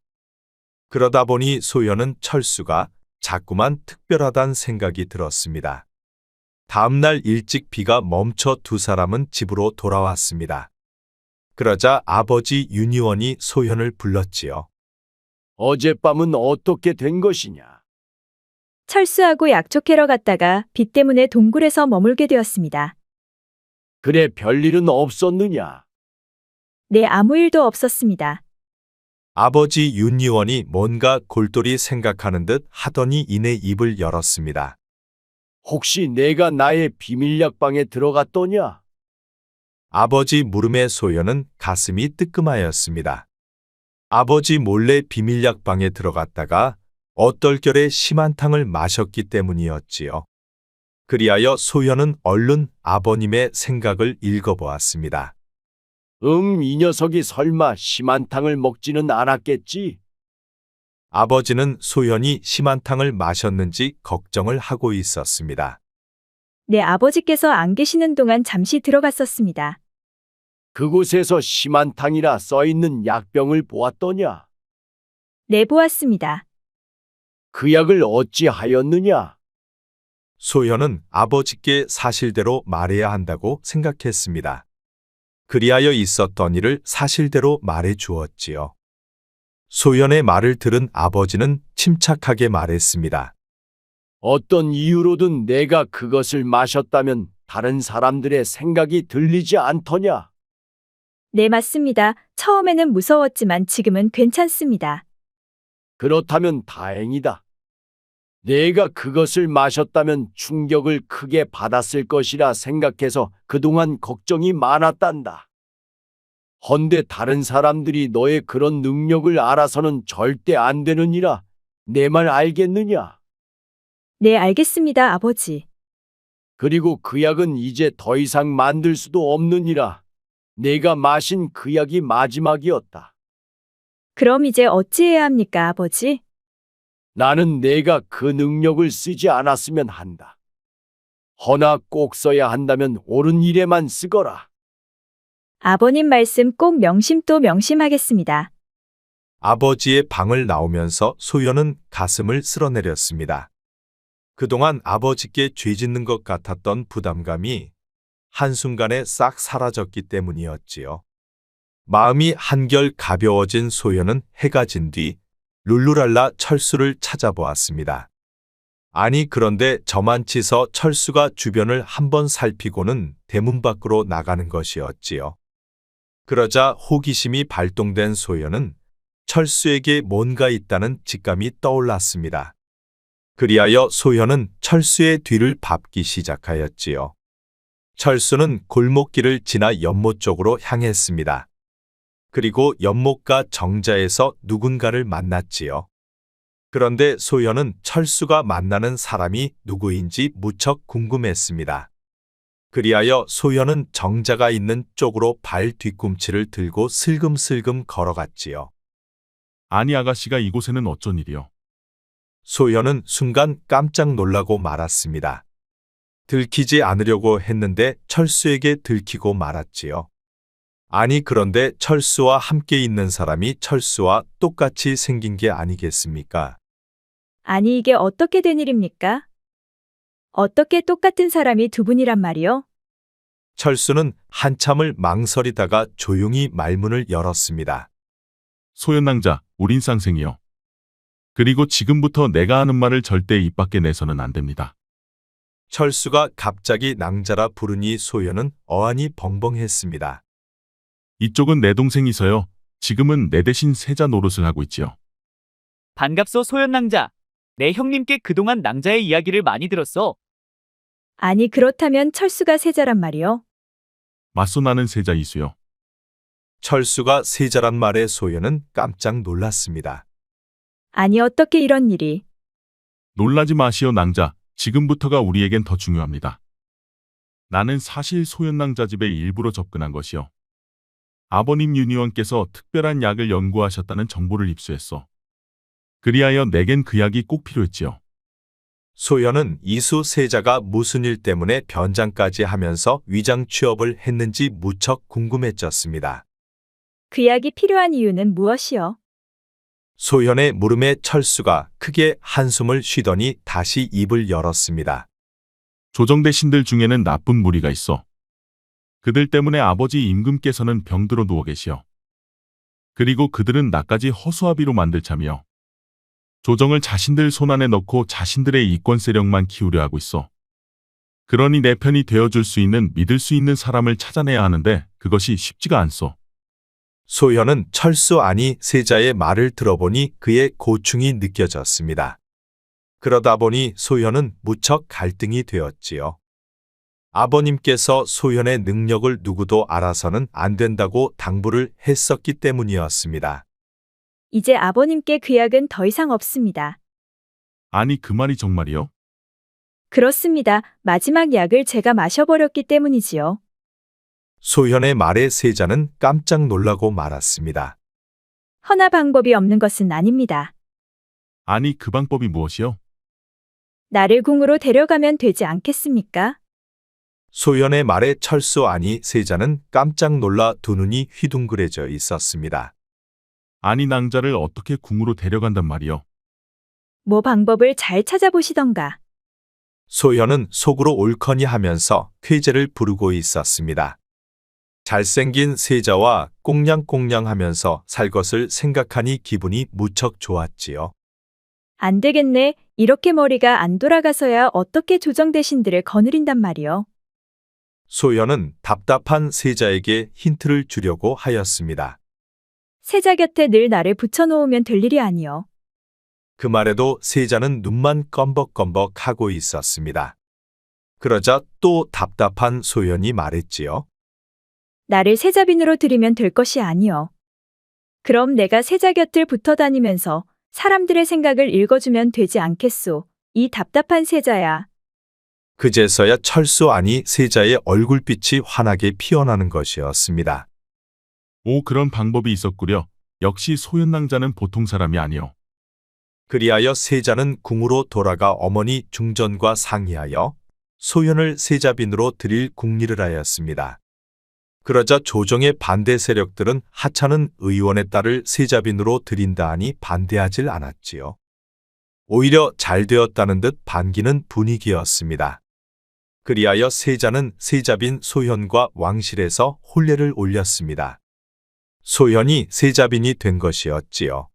그러다 보니 소연은 철수가 자꾸만 특별하다는 생각이 들었습니다. 다음 날 일찍 비가 멈춰 두 사람은 집으로 돌아왔습니다. 그러자 아버지 윤희원이 소연을 불렀지요. 어젯밤은 어떻게 된 것이냐? 철수하고 약초 캐러 갔다가 비 때문에 동굴에서 머물게 되었습니다. 그래, 별일은 없었느냐? 네, 아무 일도 없었습니다. 아버지 윤희원이 뭔가 골똘히 생각하는 듯 하더니 이내 입을 열었습니다. 혹시 내가 나의 비밀 약방에 들어갔더냐? 아버지 물음에 소연은 가슴이 뜨끔하였습니다. 아버지 몰래 비밀 약방에 들어갔다가 얼떨결에 심한탕을 마셨기 때문이었지요. 그리하여 소연은 얼른 아버님의 생각을 읽어보았습니다. 이 녀석이 설마 심한탕을 먹지는 않았겠지? 아버지는 소연이 심한탕을 마셨는지 걱정을 하고 있었습니다. 네, 아버지께서 안 계시는 동안 잠시 들어갔었습니다. 그곳에서 심한탕이라 써있는 약병을 보았더냐? 네, 보았습니다. 그 약을 어찌하였느냐? 소연은 아버지께 사실대로 말해야 한다고 생각했습니다. 그리하여 있었던 일을 사실대로 말해 주었지요. 소연의 말을 들은 아버지는 침착하게 말했습니다. 어떤 이유로든 내가 그것을 마셨다면 다른 사람들의 생각이 들리지 않더냐? 네, 맞습니다. 처음에는 무서웠지만 지금은 괜찮습니다. 그렇다면 다행이다. 내가 그것을 마셨다면 충격을 크게 받았을 것이라 생각해서 그동안 걱정이 많았단다. 헌데 다른 사람들이 너의 그런 능력을 알아서는 절대 안 되느니라. 내 말 알겠느냐? 네, 알겠습니다, 아버지. 그리고 그 약은 이제 더 이상 만들 수도 없느니라. 내가 마신 그 약이 마지막이었다. 그럼 이제 어찌해야 합니까, 아버지? 나는 내가 그 능력을 쓰지 않았으면 한다. 허나 꼭 써야 한다면 옳은 일에만 쓰거라. 아버님 말씀 꼭 명심 또 명심하겠습니다. 아버지의 방을 나오면서 소연은 가슴을 쓸어내렸습니다. 그동안 아버지께 죄짓는 것 같았던 부담감이 한순간에 싹 사라졌기 때문이었지요. 마음이 한결 가벼워진 소연은 해가 진 뒤 룰루랄라 철수를 찾아보았습니다. 아니 그런데 저만치서 철수가 주변을 한번 살피고는 대문 밖으로 나가는 것이었지요. 그러자 호기심이 발동된 소연은 철수에게 뭔가 있다는 직감이 떠올랐습니다. 그리하여 소연은 철수의 뒤를 밟기 시작하였지요. 철수는 골목길을 지나 연못 쪽으로 향했습니다. 그리고 연못가 정자에서 누군가를 만났지요. 그런데 소연은 철수가 만나는 사람이 누구인지 무척 궁금했습니다. 그리하여 소연은 정자가 있는 쪽으로 발 뒤꿈치를 들고 슬금슬금 걸어갔지요. 아니 아가씨가 이곳에는 어쩐 일이요? 소현은 순간 깜짝 놀라고 말았습니다. 들키지 않으려고 했는데 철수에게 들키고 말았지요. 아니 그런데 철수와 함께 있는 사람이 철수와 똑같이 생긴 게 아니겠습니까? 아니 이게 어떻게 된 일입니까? 어떻게 똑같은 사람이 두 분이란 말이요? 철수는 한참을 망설이다가 조용히 말문을 열었습니다. 소연낭자, 우린 쌍생이요. 그리고 지금부터 내가 하는 말을 절대 입 밖에 내서는 안 됩니다. 철수가 갑자기 낭자라 부르니 소연은 어안이 벙벙했습니다. 이쪽은 내 동생이서요. 지금은 내 대신 세자 노릇을 하고 있지요. 반갑소 소연낭자. 내 형님께 그동안 낭자의 이야기를 많이 들었어. 아니 그렇다면 철수가 세자란 말이요? 맞소 나는 세자 이수요. 철수가 세자란 말에 소연은 깜짝 놀랐습니다. 아니 어떻게 이런 일이? 놀라지 마시오 낭자. 지금부터가 우리에겐 더 중요합니다. 나는 사실 소연낭자 집에 일부러 접근한 것이요. 아버님 윤의원께서 특별한 약을 연구하셨다는 정보를 입수했소. 그리하여 내겐 그 약이 꼭 필요했지요. 소연은 이수 세자가 무슨 일 때문에 변장까지 하면서 위장 취업을 했는지 무척 궁금해졌습니다. 그 약이 필요한 이유는 무엇이요? 소연의 물음에 철수가 크게 한숨을 쉬더니 다시 입을 열었습니다. 조정대신들 중에는 나쁜 무리가 있어. 그들 때문에 아버지 임금께서는 병들어 누워 계시오. 그리고 그들은 나까지 허수아비로 만들 참이요. 조정을 자신들 손안에 넣고 자신들의 이권 세력만 키우려 하고 있어. 그러니 내 편이 되어줄 수 있는 믿을 수 있는 사람을 찾아내야 하는데 그것이 쉽지가 않소. 소현은 철수 아니 세자의 말을 들어보니 그의 고충이 느껴졌습니다. 그러다 보니 소현은 무척 갈등이 되었지요. 아버님께서 소현의 능력을 누구도 알아서는 안 된다고 당부를 했었기 때문이었습니다. 이제 아버님께 그 약은 더 이상 없습니다. 아니 그 말이 정말이요? 그렇습니다. 마지막 약을 제가 마셔버렸기 때문이지요. 소현의 말에 세자는 깜짝 놀라고 말았습니다. 허나 방법이 없는 것은 아닙니다. 아니 그 방법이 무엇이요? 나를 궁으로 데려가면 되지 않겠습니까? 소현의 말에 철수 아니 세자는 깜짝 놀라 두 눈이 휘둥그레져 있었습니다. 아니 낭자를 어떻게 궁으로 데려간단 말이요? 뭐 방법을 잘 찾아보시던가. 소현은 속으로 옳거니 하면서 쾌재를 부르고 있었습니다. 잘생긴 세자와 꽁냥꽁냥하면서 살 것을 생각하니 기분이 무척 좋았지요. 안 되겠네. 이렇게 머리가 안 돌아가서야 어떻게 조정대신들을 거느린단 말이요. 소현은 답답한 세자에게 힌트를 주려고 하였습니다. 세자 곁에 늘 나를 붙여놓으면 될 일이 아니요. 그 말에도 세자는 눈만 껌벅껌벅 하고 있었습니다. 그러자 또 답답한 소현이 말했지요. 나를 세자빈으로 들이면 될 것이 아니요. 그럼 내가 세자 곁을 붙어 다니면서 사람들의 생각을 읽어주면 되지 않겠소. 이 답답한 세자야. 그제서야 철수 아니 세자의 얼굴빛이 환하게 피어나는 것이었습니다. 오 그런 방법이 있었구려. 역시 소현낭자는 보통 사람이 아니오. 그리하여 세자는 궁으로 돌아가 어머니 중전과 상의하여 소현을 세자빈으로 드릴 궁리를 하였습니다. 그러자 조정의 반대 세력들은 하찮은 의원의 딸을 세자빈으로 드린다 하니 반대하질 않았지요. 오히려 잘 되었다는 듯 반기는 분위기였습니다. 그리하여 세자는 세자빈 소현과 왕실에서 혼례를 올렸습니다. 소현이 세자빈이 된 것이었지요.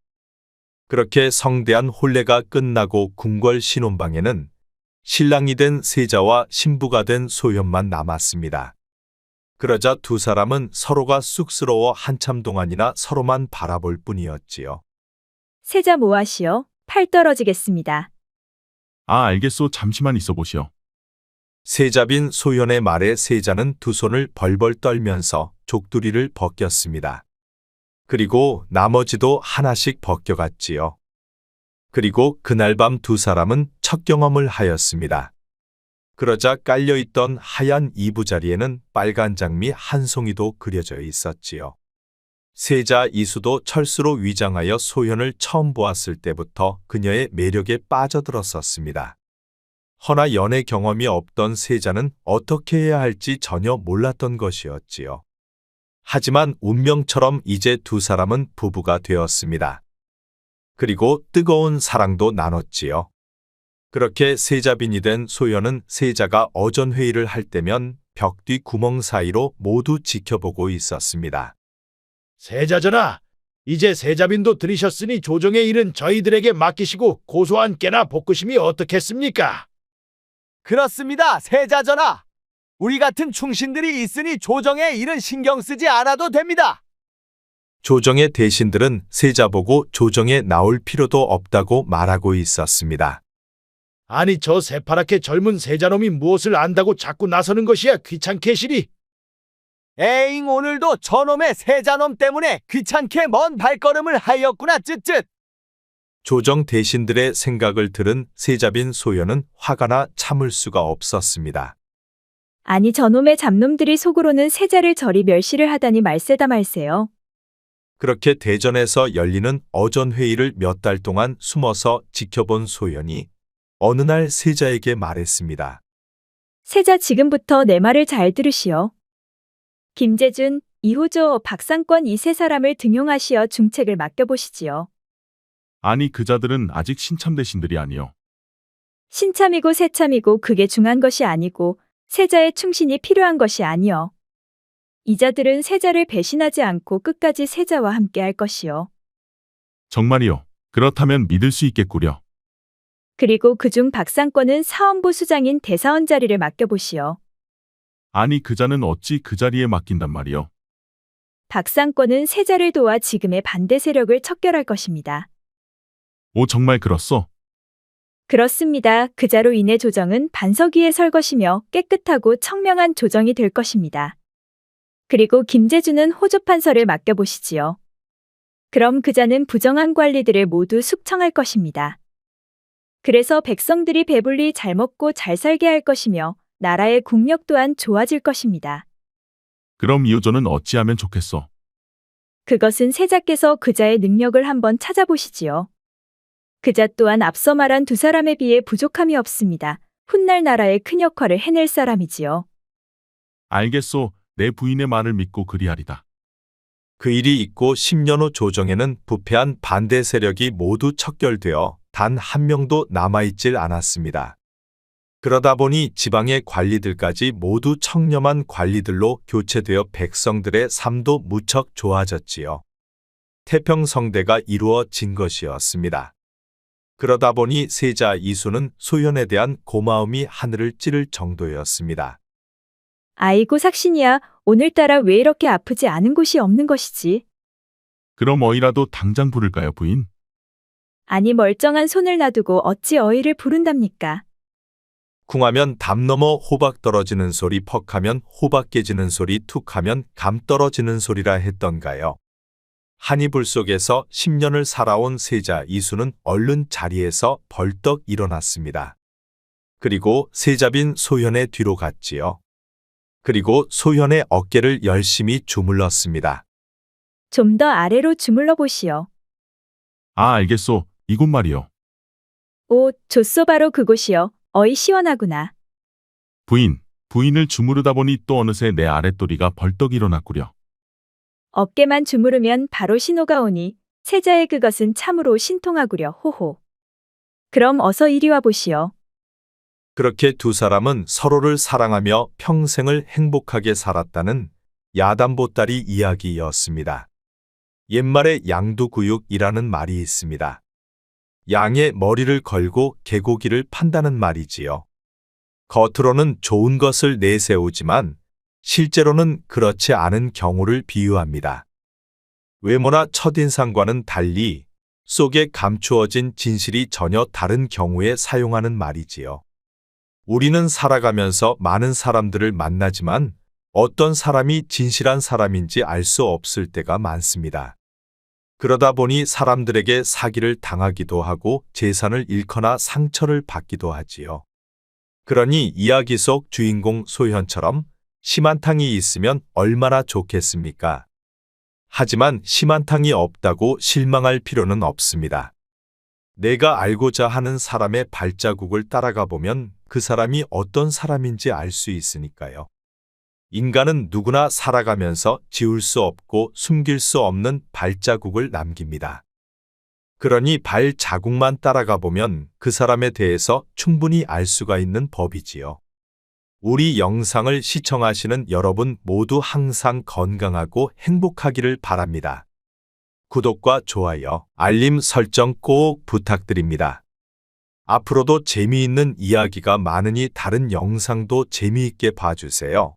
그렇게 성대한 혼례가 끝나고 궁궐 신혼방에는 신랑이 된 세자와 신부가 된 소현만 남았습니다. 그러자 두 사람은 서로가 쑥스러워 한참 동안이나 서로만 바라볼 뿐이었지요. 세자 뭐하시오? 팔 떨어지겠습니다. 아 알겠소. 잠시만 있어 보시오. 세자빈 소현의 말에 세자는 두 손을 벌벌 떨면서 족두리를 벗겼습니다. 그리고 나머지도 하나씩 벗겨갔지요. 그리고 그날 밤 두 사람은 첫 경험을 하였습니다. 그러자 깔려있던 하얀 이부자리에는 빨간 장미 한 송이도 그려져 있었지요. 세자 이수도 철수로 위장하여 소현을 처음 보았을 때부터 그녀의 매력에 빠져들었었습니다. 허나 연애 경험이 없던 세자는 어떻게 해야 할지 전혀 몰랐던 것이었지요. 하지만 운명처럼 이제 두 사람은 부부가 되었습니다. 그리고 뜨거운 사랑도 나눴지요. 그렇게 세자빈이 된 소현은 세자가 어전회의를 할 때면 벽 뒤 구멍 사이로 모두 지켜보고 있었습니다. 세자전하, 이제 세자빈도 들이셨으니 조정의 일은 저희들에게 맡기시고 고소한 깨나 볶으심이 어떻겠습니까? 그렇습니다, 세자전하. 우리 같은 충신들이 있으니 조정의 일은 신경 쓰지 않아도 됩니다. 조정의 대신들은 세자 보고 조정에 나올 필요도 없다고 말하고 있었습니다. 아니 저 새파랗게 젊은 세자놈이 무엇을 안다고 자꾸 나서는 것이야 귀찮게 시리. 에잉 오늘도 저놈의 세자놈 때문에 귀찮게 먼 발걸음을 하였구나 쯧쯧. 조정 대신들의 생각을 들은 세자빈 소현은 화가 나 참을 수가 없었습니다. 아니 저놈의 잡놈들이 속으로는 세자를 저리 멸시를 하다니 말세다 말세요. 그렇게 대전에서 열리는 어전회의를 몇 달 동안 숨어서 지켜본 소현이 어느 날 세자에게 말했습니다. 세자 지금부터 내 말을 잘 들으시오. 김재준, 이호조, 박상권 이 세 사람을 등용하시어 중책을 맡겨보시지요. 아니 그자들은 아직 신참 대신들이 아니요. 신참이고 새참이고 그게 중요한 것이 아니고 세자의 충신이 필요한 것이 아니요. 이자들은 세자를 배신하지 않고 끝까지 세자와 함께 할 것이요. 정말이요. 그렇다면 믿을 수 있겠구려. 그리고 그중 박상권은 사원부 수장인 대사원 자리를 맡겨보시오. 아니 그자는 어찌 그 자리에 맡긴단 말이요. 박상권은 세자를 도와 지금의 반대 세력을 척결할 것입니다. 오 정말 그렇소? 그렇습니다. 그자로 인해 조정은 반석 위에 설 것이며 깨끗하고 청명한 조정이 될 것입니다. 그리고 김재준은 호조판서를 맡겨보시지요. 그럼 그자는 부정한 관리들을 모두 숙청할 것입니다. 그래서 백성들이 배불리 잘 먹고 잘 살게 할 것이며 나라의 국력 또한 좋아질 것입니다. 그럼 이호조는 어찌하면 좋겠소? 그것은 세자께서 그자의 능력을 한번 찾아보시지요. 그자 또한 앞서 말한 두 사람에 비해 부족함이 없습니다. 훗날 나라의 큰 역할을 해낼 사람이지요. 알겠소. 내 부인의 말을 믿고 그리하리다. 그 일이 있고 10년 후 조정에는 부패한 반대 세력이 모두 척결되어 단 한 명도 남아있질 않았습니다. 그러다 보니 지방의 관리들까지 모두 청렴한 관리들로 교체되어 백성들의 삶도 무척 좋아졌지요. 태평성대가 이루어진 것이었습니다. 그러다 보니 세자 이수는 소현에 대한 고마움이 하늘을 찌를 정도였습니다. 아이고 삭신이야, 오늘따라 왜 이렇게 아프지 않은 곳이 없는 것이지? 그럼 어이라도 당장 부를까요, 부인? 아니 멀쩡한 손을 놔두고 어찌 어이를 부른답니까? 쿵하면 담 넘어 호박 떨어지는 소리, 퍽하면 호박 깨지는 소리, 툭하면 감 떨어지는 소리라 했던가요. 한이불 속에서 10년을 살아온 세자 이수는 얼른 자리에서 벌떡 일어났습니다. 그리고 세자빈 소현의 뒤로 갔지요. 그리고 소현의 어깨를 열심히 주물렀습니다. 좀 더 아래로 주물러 보시오. 아 알겠소. 이곳 말이요. 오, 좋소 바로 그곳이요. 어이 시원하구나. 부인을 주무르다 보니 또 어느새 내 아랫도리가 벌떡 일어났구려. 어깨만 주무르면 바로 신호가 오니 세자의 그것은 참으로 신통하구려. 호호. 그럼 어서 이리 와 보시오. 그렇게 두 사람은 서로를 사랑하며 평생을 행복하게 살았다는 야단보따리 이야기였습니다. 옛말에 양두구육이라는 말이 있습니다. 양의 머리를 걸고 개고기를 판다는 말이지요. 겉으로는 좋은 것을 내세우지만 실제로는 그렇지 않은 경우를 비유합니다. 외모나 첫인상과는 달리 속에 감추어진 진실이 전혀 다른 경우에 사용하는 말이지요. 우리는 살아가면서 많은 사람들을 만나지만 어떤 사람이 진실한 사람인지 알 수 없을 때가 많습니다. 그러다 보니 사람들에게 사기를 당하기도 하고 재산을 잃거나 상처를 받기도 하지요. 그러니 이야기 속 주인공 소현처럼 심 한 탕이 있으면 얼마나 좋겠습니까? 하지만 희망탕이 없다고 실망할 필요는 없습니다. 내가 알고자 하는 사람의 발자국을 따라가 보면 그 사람이 어떤 사람인지 알 수 있으니까요. 인간은 누구나 살아가면서 지울 수 없고 숨길 수 없는 발자국을 남깁니다. 그러니 발자국만 따라가 보면 그 사람에 대해서 충분히 알 수가 있는 법이지요. 우리 영상을 시청하시는 여러분 모두 항상 건강하고 행복하기를 바랍니다. 구독과 좋아요, 알림 설정 꼭 부탁드립니다. 앞으로도 재미있는 이야기가 많으니 다른 영상도 재미있게 봐주세요.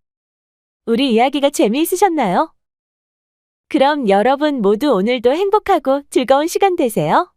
우리 이야기가 재미있으셨나요? 그럼 여러분 모두 오늘도 행복하고 즐거운 시간 되세요.